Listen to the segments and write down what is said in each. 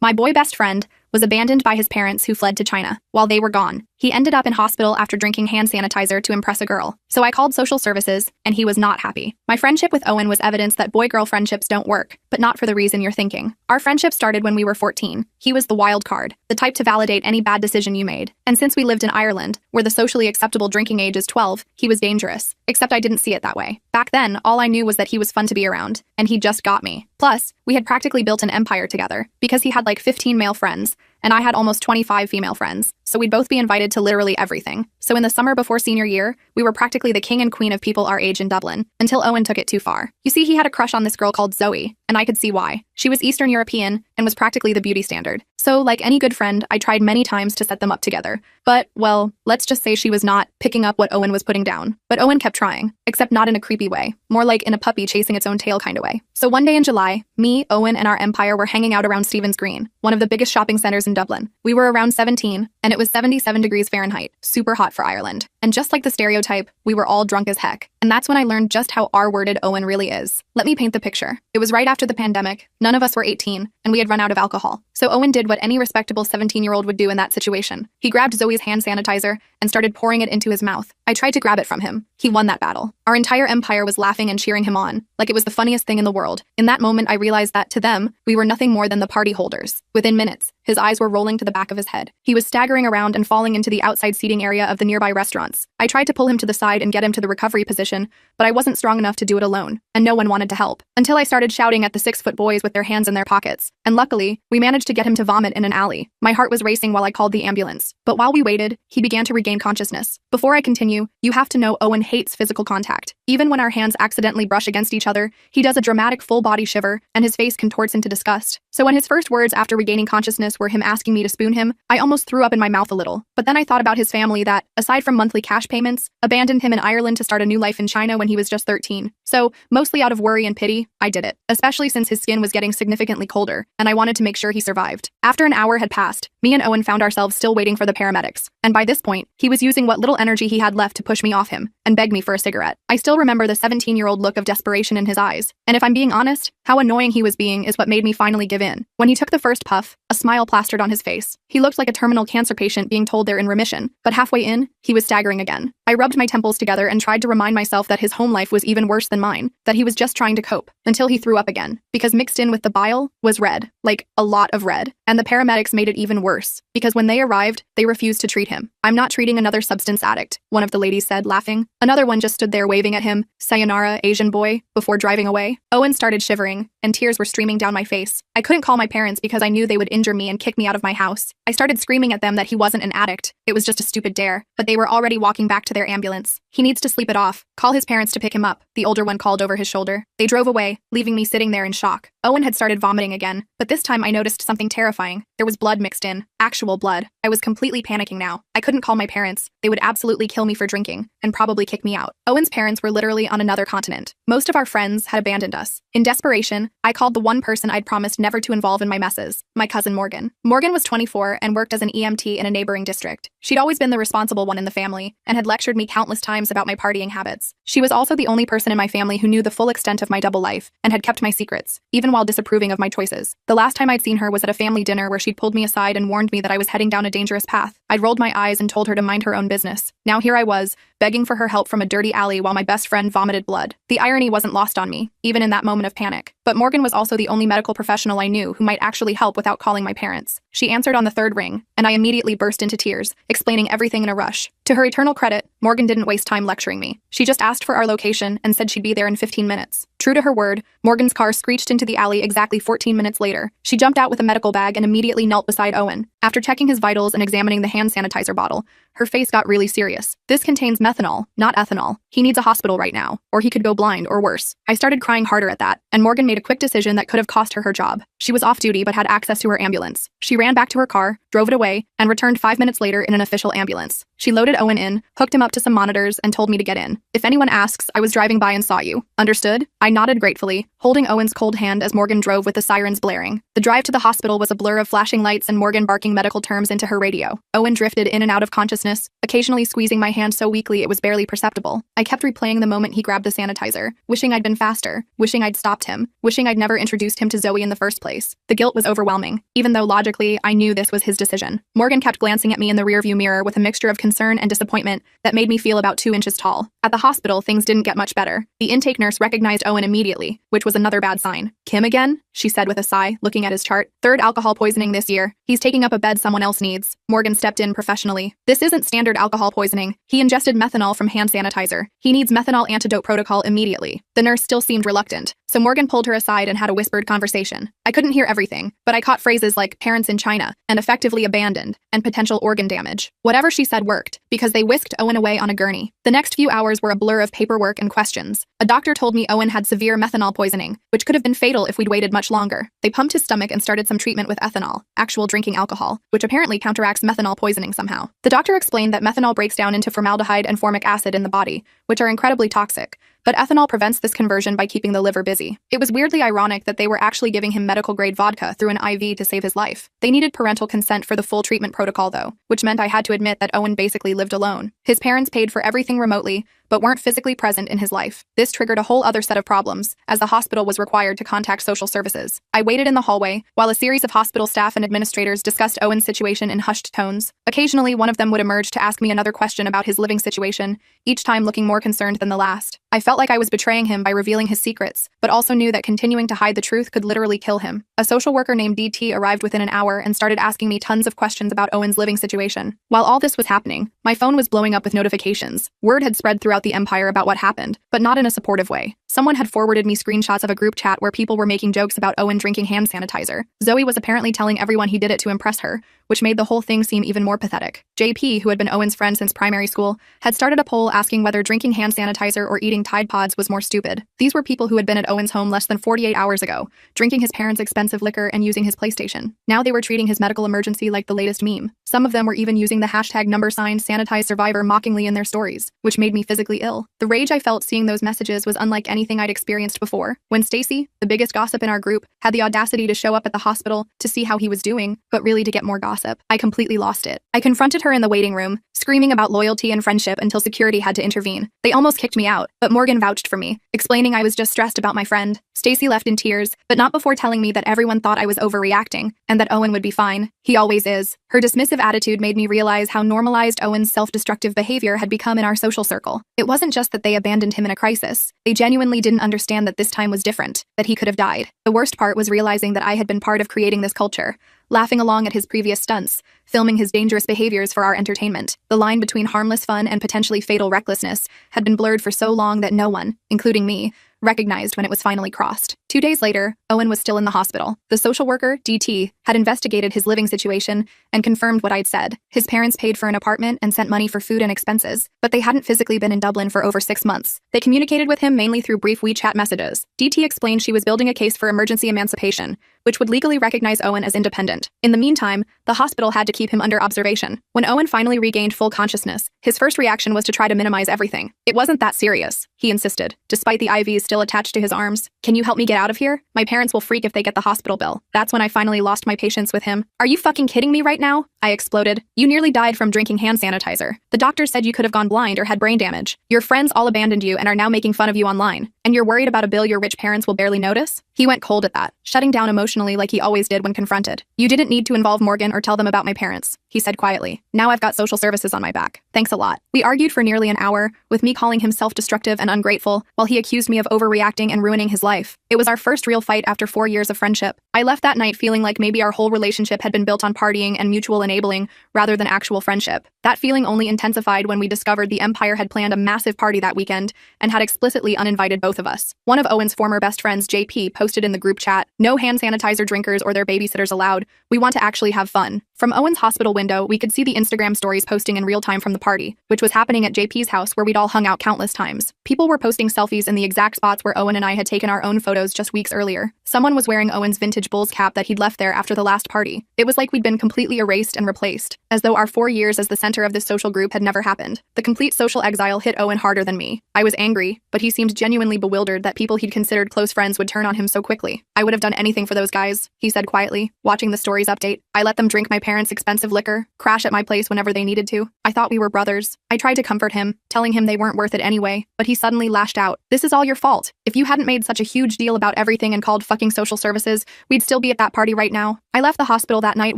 My boy best friend was abandoned by his parents who fled to China while they were gone. He ended up in hospital after drinking hand sanitizer to impress a girl. So I called social services, and he was not happy. My friendship with Owen was evidence that boy-girl friendships don't work, but not for the reason you're thinking. Our friendship started when we were 14. He was the wild card, the type to validate any bad decision you made. And since we lived in Ireland, where the socially acceptable drinking age is 12, he was dangerous. Except I didn't see it that way. Back then, all I knew was that he was fun to be around, and he just got me. Plus, we had practically built an empire together, because he had like 15 male friends, and I had almost 25 female friends, so we'd both be invited to literally everything. So in the summer before senior year, we were practically the king and queen of people our age in Dublin, until Owen took it too far. You see, he had a crush on this girl called Zoe, and I could see why. She was Eastern European and was practically the beauty standard. So, like any good friend, I tried many times to set them up together. But, well, let's just say she was not picking up what Owen was putting down. But Owen kept trying, except not in a creepy way, more like in a puppy chasing its own tail kind of way. So one day in July, me, Owen, and our empire were hanging out around Stephen's Green, one of the biggest shopping centers in Dublin. We were around 17, and it was 77 degrees Fahrenheit, super hot for Ireland. And just like the stereotype, we were all drunk as heck. And that's when I learned just how R-worded Owen really is. Let me paint the picture. It was right after the pandemic, none of us were 18, and we had run out of alcohol. So Owen did what any respectable 17-year-old would do in that situation. He grabbed Zoe's hand sanitizer and started pouring it into his mouth. I tried to grab it from him. He won that battle. Our entire empire was laughing and cheering him on, like it was the funniest thing in the world. In that moment, I realized that, to them, we were nothing more than the party holders. Within minutes, his eyes were rolling to the back of his head. He was staggering around and falling into the outside seating area of the nearby restaurants. I tried to pull him to the side and get him to the recovery position, but I wasn't strong enough to do it alone, and no one wanted to help. Until I started shouting at the 6-foot boys with their hands in their pockets. And luckily, we managed to get him to vomit in an alley. My heart was racing while I called the ambulance. But while we waited, he began to regain consciousness. Before I continue, you have to know Owen hates physical contact. Even when our hands accidentally brush against each other, he does a dramatic full-body shiver, and his face contorts into disgust. So when his first words after regaining consciousness were him asking me to spoon him, I almost threw up in my mouth a little. But then I thought about his family that, aside from monthly cash payments, abandoned him in Ireland to start a new life in China when he was just 13. So, mostly out of worry and pity, I did it. Especially since his skin was getting significantly colder, and I wanted to make sure he survived. After an hour had passed, me and Owen found ourselves still waiting for the paramedics. And by this point, he was using what little energy he had left to push me off him, and beg me for a cigarette. I still remember the 17-year-old look of desperation in his eyes. And if I'm being honest, how annoying he was being is what made me finally give in. When he took the first puff, a smile plastered on his face. He looked like a terminal cancer patient being told they're in remission, but halfway in, he was staggering again. I rubbed my temples together and tried to remind myself that his home life was even worse than mine, that he was just trying to cope, until he threw up again. Because mixed in with the bile was red, like a lot of red. And the paramedics made it even worse, because when they arrived, they refused to treat him. "I'm not treating another substance addict," one of the ladies said, laughing. Another one just stood there waving at him, "Sayonara, Asian boy," before driving away. Owen started shivering, and tears were streaming down my face. I couldn't call my parents because I knew they would injure me and kick me out of my house. I started screaming at them that he wasn't an addict. It was just a stupid dare. But they were already walking back to their ambulance. "He needs to sleep it off. Call his parents to pick him up," the older one called over his shoulder. They drove away, leaving me sitting there in shock. Owen had started vomiting again, but this time I noticed something terrifying. There was blood mixed in. Actual blood. I was completely panicking now. I couldn't call my parents. They would absolutely kill me for drinking, and probably kick me out. Owen's parents were literally on another continent. Most of our friends had abandoned us. In desperation, I called the one person I'd promised never to involve in my messes, my cousin Morgan. Morgan was 24 and worked as an EMT in a neighboring district. She'd always been the responsible one in the family, and had lectured me countless times about my partying habits. She was also the only person in my family who knew the full extent of my double life, and had kept my secrets, even while disapproving of my choices. The last time I'd seen her was at a family dinner where she'd pulled me aside and warned me that I was heading down a dangerous path. I'd rolled my eyes and told her to mind her own business. Now here I was, begging for her help from a dirty alley while my best friend vomited blood. The irony wasn't lost on me, even in that moment of panic. But Morgan was also the only medical professional I knew who might actually help without calling my parents. She answered on the third ring, and I immediately burst into tears, explaining everything in a rush. To her eternal credit, Morgan didn't waste time lecturing me. She just asked for our location and said she'd be there in 15 minutes. True to her word, Morgan's car screeched into the alley exactly 14 minutes later. She jumped out with a medical bag and immediately knelt beside Owen. After checking his vitals and examining the hand sanitizer bottle, her face got really serious. "This contains methanol, not ethanol. He needs a hospital right now, or he could go blind or worse." I started crying harder at that, and Morgan made a quick decision that could have cost her her job. She was off duty but had access to her ambulance. She ran back to her car, drove it away, and returned 5 minutes later in an official ambulance. She loaded Owen in, hooked him up to some monitors, and told me to get in. If anyone asks, I was driving by and saw you. Understood? I nodded gratefully, holding Owen's cold hand as Morgan drove with the sirens blaring. The drive to the hospital was a blur of flashing lights and Morgan barking medical terms into her radio. Owen drifted in and out of consciousness, occasionally squeezing my hand so weakly it was barely perceptible. I kept replaying the moment he grabbed the sanitizer, wishing I'd been faster, wishing I'd stopped him, wishing I'd never introduced him to Zoe in the first place. The guilt was overwhelming, even though logically I knew this was his decision. Morgan kept glancing at me in the rearview mirror with a mixture of concern and disappointment that made me feel about 2 inches tall. At the hospital, things didn't get much better. The intake nurse recognized Owen immediately, which was another bad sign. Kim again? She said with a sigh, looking at his chart. 3rd alcohol poisoning this year. He's taking up a bed someone else needs. Morgan stepped in professionally. This isn't standard alcohol poisoning. He ingested methanol from hand sanitizer. He needs methanol antidote protocol immediately. The nurse still seemed reluctant, so Morgan pulled her aside and had a whispered conversation. I couldn't hear everything, but I caught phrases like parents in China, and effectively abandoned, and potential organ damage. Whatever she said worked, because they whisked Owen away on a gurney. The next few hours were a blur of paperwork and questions. A doctor told me Owen had severe methanol poisoning, which could have been fatal if we'd waited much longer. They pumped his stomach and started some treatment with ethanol, actual drinking alcohol, which apparently counteracts methanol poisoning somehow. The doctor explained that methanol breaks down into formaldehyde and formic acid in the body, which are incredibly toxic. But ethanol prevents this conversion by keeping the liver busy. It was weirdly ironic that they were actually giving him medical-grade vodka through an IV to save his life. They needed parental consent for the full treatment protocol, though, which meant I had to admit that Owen basically lived alone. His parents paid for everything remotely, but weren't physically present in his life. This triggered a whole other set of problems, as the hospital was required to contact social services. I waited in the hallway, while a series of hospital staff and administrators discussed Owen's situation in hushed tones. Occasionally, one of them would emerge to ask me another question about his living situation, each time looking more concerned than the last. I felt like I was betraying him by revealing his secrets, but also knew that continuing to hide the truth could literally kill him. A social worker named DT arrived within an hour and started asking me tons of questions about Owen's living situation. While all this was happening, my phone was blowing up with notifications. Word had spread throughout the empire about what happened, but not in a supportive way. Someone had forwarded me screenshots of a group chat where people were making jokes about Owen drinking hand sanitizer. Zoe was apparently telling everyone he did it to impress her, which made the whole thing seem even more pathetic. JP, who had been Owen's friend since primary school, had started a poll asking whether drinking hand sanitizer or eating Tide Pods was more stupid. These were people who had been at Owen's home less than 48 hours ago, drinking his parents' expensive liquor and using his PlayStation. Now they were treating his medical emergency like the latest meme. Some of them were even using the hashtag #SanitizeSurvivor mockingly in their stories, which made me physically ill. The rage I felt seeing those messages was unlike anything I'd experienced before. When Stacy, the biggest gossip in our group, had the audacity to show up at the hospital to see how he was doing, but really to get more gossip, I completely lost it. I confronted her in the waiting room, screaming about loyalty and friendship until security had to intervene. They almost kicked me out, but Morgan vouched for me, explaining I was just stressed about my friend. Stacy left in tears, but not before telling me that everyone thought I was overreacting, and that Owen would be fine. He always is. Her dismissive attitude made me realize how normalized Owen's self-destructive behavior had become in our social circle. It wasn't just that they abandoned him in a crisis. They genuinely didn't understand that this time was different, that he could have died. The worst part was realizing that I had been part of creating this culture, laughing along at his previous stunts, filming his dangerous behaviors for our entertainment. The line between harmless fun and potentially fatal recklessness had been blurred for so long that no one, including me, recognized when it was finally crossed. 2 days later, Owen was still in the hospital. The social worker, DT, had investigated his living situation and confirmed what I'd said. His parents paid for an apartment and sent money for food and expenses, but they hadn't physically been in Dublin for over 6 months. They communicated with him mainly through brief WeChat messages. DT explained she was building a case for emergency emancipation, which would legally recognize Owen as independent. In the meantime, the hospital had to keep him under observation. When Owen finally regained full consciousness, his first reaction was to try to minimize everything. It wasn't that serious, he insisted, despite the IVs still attached to his arms. Can you help me get out of here? My parents will freak if they get the hospital bill. That's when I finally lost my patience with him. Are you fucking kidding me right now? I exploded. You nearly died from drinking hand sanitizer. The doctor said you could have gone blind or had brain damage. Your friends all abandoned you and are now making fun of you online. And you're worried about a bill your rich parents will barely notice? He went cold at that, shutting down emotionally like he always did when confronted. You didn't need to involve Morgan or tell them about my parents, he said quietly. Now I've got social services on my back. Thanks a lot. We argued for nearly an hour, with me calling him self-destructive and ungrateful, while he accused me of overreacting and ruining his life. It was our first real fight after 4 years of friendship. I left that night feeling like maybe our whole relationship had been built on partying and mutual enabling rather than actual friendship. That feeling only intensified when we discovered the Empire had planned a massive party that weekend and had explicitly uninvited both of us. One of Owen's former best friends, JP, posted in the group chat, "No hand sanitizer drinkers or their babysitters allowed. We want to actually have fun." From Owen's hospital window, we could see the Instagram stories posting in real time from the party, which was happening at JP's house where we'd all hung out countless times. People were posting selfies in the exact spots where Owen and I had taken our own photos just weeks earlier. Someone was wearing Owen's vintage vintage Bulls cap that he'd left there after the last party. It was like we'd been completely erased and replaced, as though our 4 years as the center of this social group had never happened. The complete social exile hit Owen harder than me. I was angry, but he seemed genuinely bewildered that people he'd considered close friends would turn on him so quickly. I would have done anything for those guys, he said quietly, watching the stories update. I let them drink my parents' expensive liquor, crash at my place whenever they needed to. I thought we were brothers. I tried to comfort him, telling him they weren't worth it anyway, but he suddenly lashed out. This is all your fault. If you hadn't made such a huge deal about everything and called fucking social services, we'd still be at that party right now. I left the hospital that night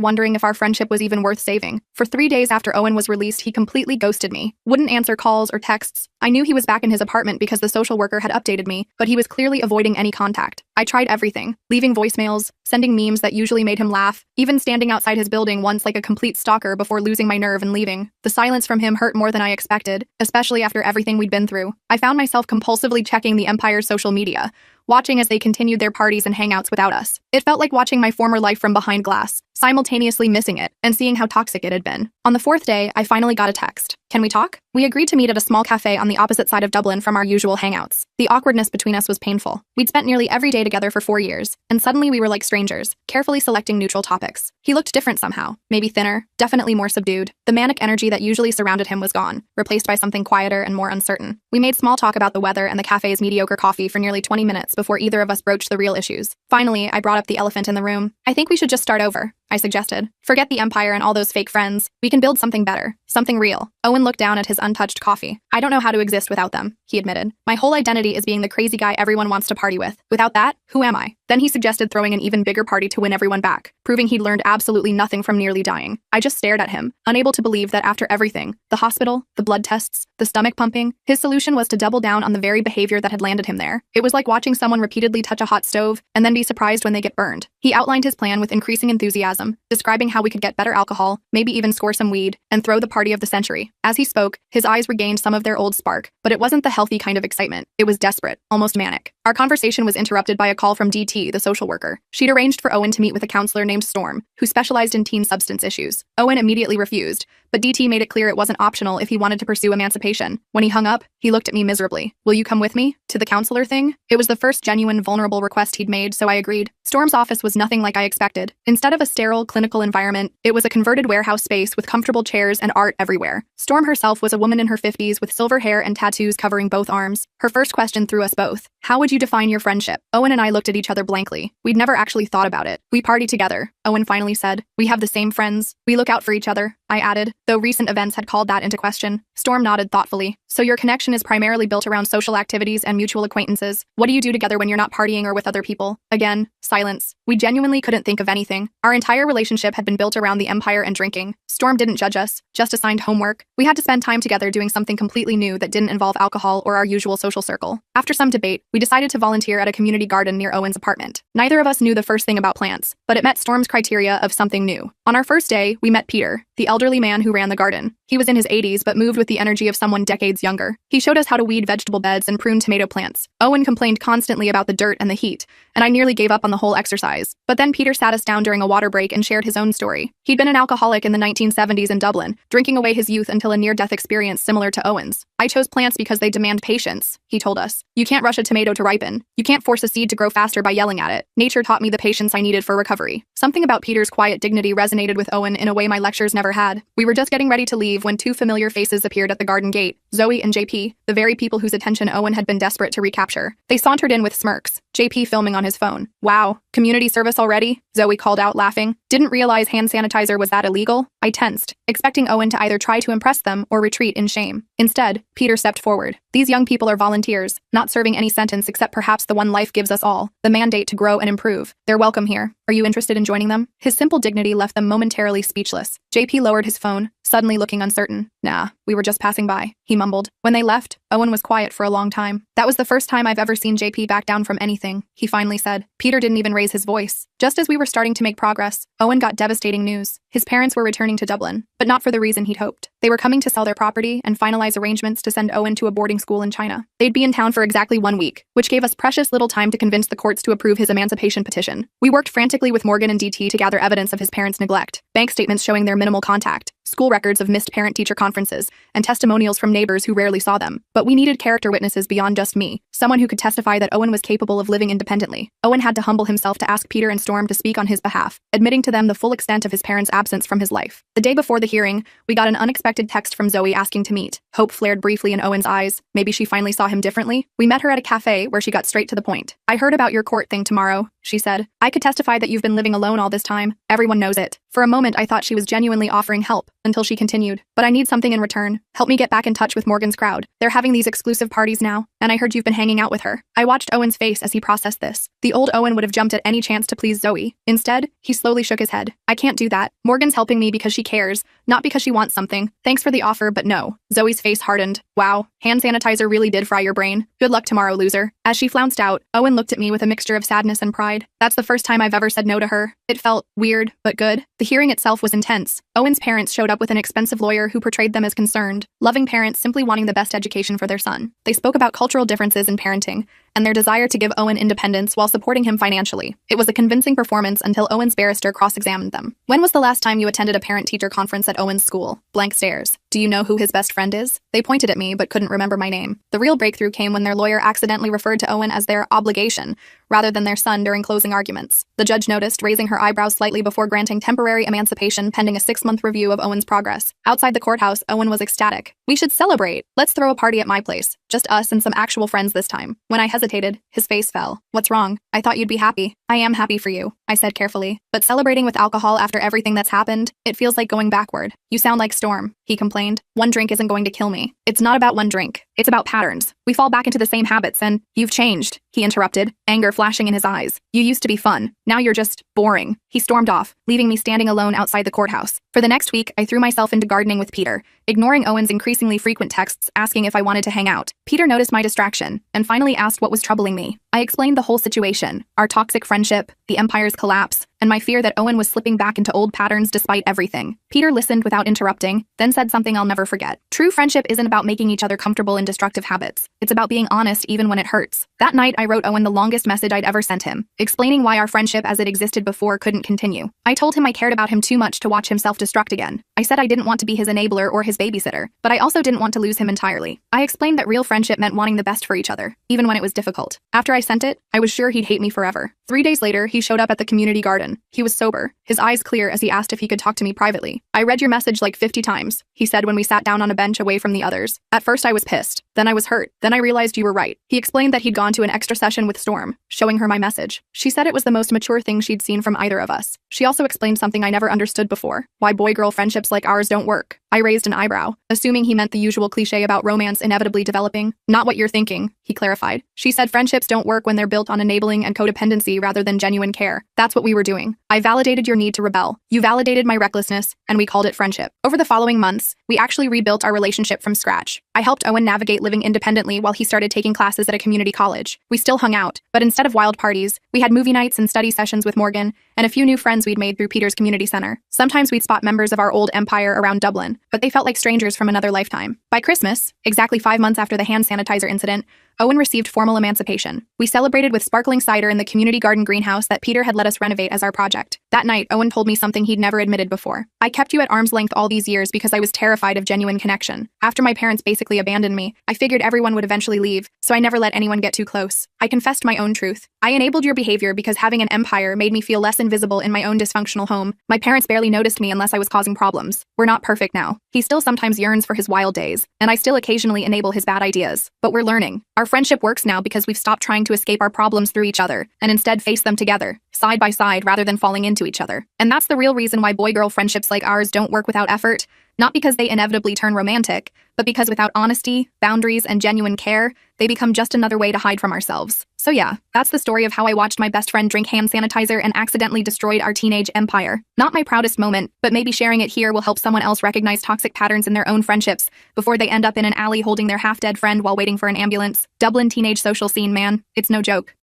wondering if our friendship was even worth saving. For 3 days after Owen was released, he completely ghosted me. Wouldn't answer calls or texts. I knew he was back in his apartment because the social worker had updated me, but he was clearly avoiding any contact. I tried everything, leaving voicemails, sending memes that usually made him laugh, even standing outside his building once like a complete stalker before losing my nerve and leaving. The silence from him hurt more than I expected, especially after everything we'd been through. I found myself compulsively checking the Empire's social media, watching as they continued their parties and hangouts without us. It felt like watching my former life from behind glass, simultaneously missing it and seeing how toxic it had been. On the 4th day, I finally got a text. Can we talk? We agreed to meet at a small cafe on the opposite side of Dublin from our usual hangouts. The awkwardness between us was painful. We'd spent nearly every day together for 4 years, and suddenly we were like strangers, carefully selecting neutral topics. He looked different somehow, maybe thinner, definitely more subdued. The manic energy that usually surrounded him was gone, replaced by something quieter and more uncertain. We made small talk about the weather and the cafe's mediocre coffee for nearly 20 minutes before either of us broached the real issues. Finally, I brought up the elephant in the room. I think we should just start over, I suggested. Forget the Empire and all those fake friends. We can build something better, something real. Owen looked down at his untouched coffee. I don't know how to exist without them, he admitted. My whole identity is being the crazy guy everyone wants to party with. Without that, who am I? Then he suggested throwing an even bigger party to win everyone back, proving he'd learned absolutely nothing from nearly dying. I just stared at him, unable to believe that after everything, the hospital, the blood tests, the stomach pumping, his solution was to double down on the very behavior that had landed him there. It was like watching someone repeatedly touch a hot stove and then be surprised when they get burned. He outlined his plan with increasing enthusiasm, describing how we could get better alcohol, maybe even score some weed, and throw the party of the century. As he spoke, his eyes regained some of their old spark, but it wasn't the healthy kind of excitement. It was desperate, almost manic. Our conversation was interrupted by a call from DT, the social worker. She'd arranged for Owen to meet with a counselor named Storm, who specialized in teen substance issues. Owen immediately refused, but DT made it clear it wasn't optional if he wanted to pursue emancipation. When he hung up, he looked at me miserably. Will you come with me? To the counselor thing? It was the first genuine vulnerable request he'd made, so I agreed. Storm's office was nothing like I expected. Instead of a sterile, clinical environment, it was a converted warehouse space with comfortable chairs and art everywhere. Storm herself was a woman in her 50s with silver hair and tattoos covering both arms. Her first question threw us both. How would you define your friendship? Owen and I looked at each other blankly. We'd never actually thought about it. We party together, Owen finally said. We have the same friends. We look out for each other, I added, though recent events had called that into question. Storm nodded thoughtfully. So your connection is primarily built around social activities and mutual acquaintances. What do you do together when you're not partying or with other people? Again, silence. We genuinely couldn't think of anything. Our entire relationship had been built around the Empire and drinking. Storm didn't judge us, just assigned homework. We had to spend time together doing something completely new that didn't involve alcohol or our usual social circle. After some debate, we decided to volunteer at a community garden near Owen's apartment. Neither of us knew the first thing about plants, but it met Storm's criteria of something new. On our first day, we met Peter, the elderly man who ran the garden. He was in his 80s but moved with the energy of someone decades younger. He showed us how to weed vegetable beds and prune tomato plants. Owen complained constantly about the dirt and the heat, and I nearly gave up on the whole exercise. But then Peter sat us down during a water break and shared his own story. He'd been an alcoholic in the 1970s in Dublin, drinking away his youth until a near-death experience similar to Owen's. I chose plants because they demand patience, he told us. You can't rush a tomato to ripen. You can't force a seed to grow faster by yelling at it. Nature taught me the patience I needed for recovery. Something about Peter's quiet dignity resonated with Owen in a way my lectures never had. We were just getting ready to leave when two familiar faces appeared at the garden gate, Zoe and JP, the very people whose attention Owen had been desperate to recapture. They sauntered in with smirks, JP filming on his phone. Wow, community service already? Zoe called out, laughing. Didn't realize hand sanitizer was that illegal? I tensed, expecting Owen to either try to impress them or retreat in shame. Instead, Peter stepped forward. These young people are volunteers, not serving any sentence except perhaps the one life gives us all, the mandate to grow and improve. They're welcome here. Are you interested in joining them? His simple dignity left them momentarily speechless. JP lowered his phone, suddenly looking uncertain. Nah, we were just passing by, he mumbled. When they left, Owen was quiet for a long time. That was the first time I've ever seen JP back down from anything, he finally said. Peter didn't even raise his voice. Just as we were starting to make progress, Owen got devastating news. His parents were returning to Dublin, but not for the reason he'd hoped. They were coming to sell their property and finalize arrangements to send Owen to a boarding school in China. They'd be in town for exactly 1 week, which gave us precious little time to convince the courts to approve his emancipation petition. We worked frantically with Morgan and DT to gather evidence of his parents' neglect, bank statements showing their minimal contact, school records of missed parent-teacher conferences, and testimonials from neighbors who rarely saw them. But we needed character witnesses beyond just me, someone who could testify that Owen was capable of living independently. Owen had to humble himself to ask Peter and Storm to speak on his behalf, admitting to them the full extent of his parents' absence from his life. The day before the hearing, we got an unexpected text from Zoe asking to meet. Hope flared briefly in Owen's eyes. Maybe she finally saw him differently. We met her at a cafe where she got straight to the point. "I heard about your court thing tomorrow," she said. "I could testify that you've been living alone all this time. Everyone knows it." For a moment, I thought she was genuinely offering help, until she continued. "But I need something in return. Help me get back in touch with Morgan's crowd. They're having these exclusive parties now, and I heard you've been hanging out with her." I watched Owen's face as he processed this. The old Owen would have jumped at any chance to please Zoe. Instead, he slowly shook his head. "I can't do that. Morgan's helping me because she cares, not because she wants something. Thanks for the offer, but no." Zoe's face hardened. "Wow, hand sanitizer really did fry your brain. Good luck tomorrow, loser." As she flounced out, Owen looked at me with a mixture of sadness and pride. That's the first time I've ever said no to her. It felt weird, but good. The hearing itself was intense. Owen's parents showed up with an expensive lawyer who portrayed them as concerned, loving parents simply wanting the best education for their son. They spoke about cultural differences in parenting, and their desire to give Owen independence while supporting him financially. It was a convincing performance until Owen's barrister cross-examined them. "When was the last time you attended a parent-teacher conference at Owen's school?" Blank stares. "Do you know who his best friend is?" They pointed at me but couldn't remember my name. The real breakthrough came when their lawyer accidentally referred to Owen as their obligation, rather than their son during closing arguments. The judge noticed, raising her eyebrows slightly before granting temporary emancipation pending a 6-month review of Owen's progress. Outside the courthouse, Owen was ecstatic. "We should celebrate. Let's throw a party at my place. Just us and some actual friends this time." When I hesitated, his face fell. "What's wrong? I thought you'd be happy." "I am happy for you," I said carefully. "But celebrating with alcohol after everything that's happened, it feels like going backward." "You sound like Storm," he complained. "One drink isn't going to kill me." "It's not about one drink. It's about patterns. We fall back into the same habits and—" "You've changed," he interrupted, anger flashing in his eyes. "You used to be fun. Now you're just boring." He stormed off, leaving me standing alone outside the courthouse. For the next week, I threw myself into gardening with Peter, ignoring Owen's increasingly frequent texts asking if I wanted to hang out. Peter noticed my distraction and finally asked what was troubling me. I explained the whole situation, our toxic friendship, the Empire's collapse, and my fear that Owen was slipping back into old patterns despite everything. Peter listened without interrupting, then said something I'll never forget. "True friendship isn't about making each other comfortable in destructive habits. It's about being honest even when it hurts." That night, I wrote Owen the longest message I'd ever sent him, explaining why our friendship as it existed before couldn't continue. I told him I cared about him too much to watch him self-destruct again. I said I didn't want to be his enabler or his babysitter, but I also didn't want to lose him entirely. I explained that real friendship meant wanting the best for each other, even when it was difficult. After I sent it, I was sure he'd hate me forever. 3 days later, he showed up at the community garden. He was sober, his eyes clear as he asked if he could talk to me privately. "I read your message like 50 times, he said when we sat down on a bench away from the others. "At first I was pissed. Then I was hurt. Then I realized you were right." He explained that he'd gone to an extra session with Storm, showing her my message. She said it was the most mature thing she'd seen from either of us. She also explained something I never understood before, why boy-girl friendships like ours don't work. I raised an eyebrow, assuming he meant the usual cliche about romance inevitably developing. "Not what you're thinking," he clarified. She said friendships don't work when they're built on enabling and codependency rather than genuine care. That's what we were doing. I validated your need to rebel. You validated my recklessness, and we called it friendship. Over the following months, we actually rebuilt our relationship from scratch. I helped Owen navigate living independently while he started taking classes at a community college. We still hung out, but instead of wild parties, we had movie nights and study sessions with Morgan, and a few new friends we'd made through Peter's community center. Sometimes we'd spot members of our old empire around Dublin, but they felt like strangers from another lifetime. By Christmas, exactly 5 months after the hand sanitizer incident, Owen received formal emancipation. We celebrated with sparkling cider in the community garden greenhouse that Peter had let us renovate as our project. That night, Owen told me something he'd never admitted before. "I kept you at arm's length all these years because I was terrified of genuine connection. After my parents basically abandoned me, I figured everyone would eventually leave, so I never let anyone get too close. I confessed my own truth. I enabled your behavior because having an empire made me feel less invisible in my own dysfunctional home. My parents barely noticed me unless I was causing problems. We're not perfect now. He still sometimes yearns for his wild days, and I still occasionally enable his bad ideas. But we're learning. Our friendship works now because we've stopped trying to escape our problems through each other, and instead face them together, side by side rather than falling into each other. And that's the real reason why boy-girl friendships like ours don't work without effort, not because they inevitably turn romantic, but because without honesty, boundaries, and genuine care, they become just another way to hide from ourselves. So yeah, that's the story of how I watched my best friend drink hand sanitizer and accidentally destroyed our teenage empire. Not my proudest moment, but maybe sharing it here will help someone else recognize toxic patterns in their own friendships before they end up in an alley holding their half-dead friend while waiting for an ambulance. Dublin teenage social scene, man. It's no joke.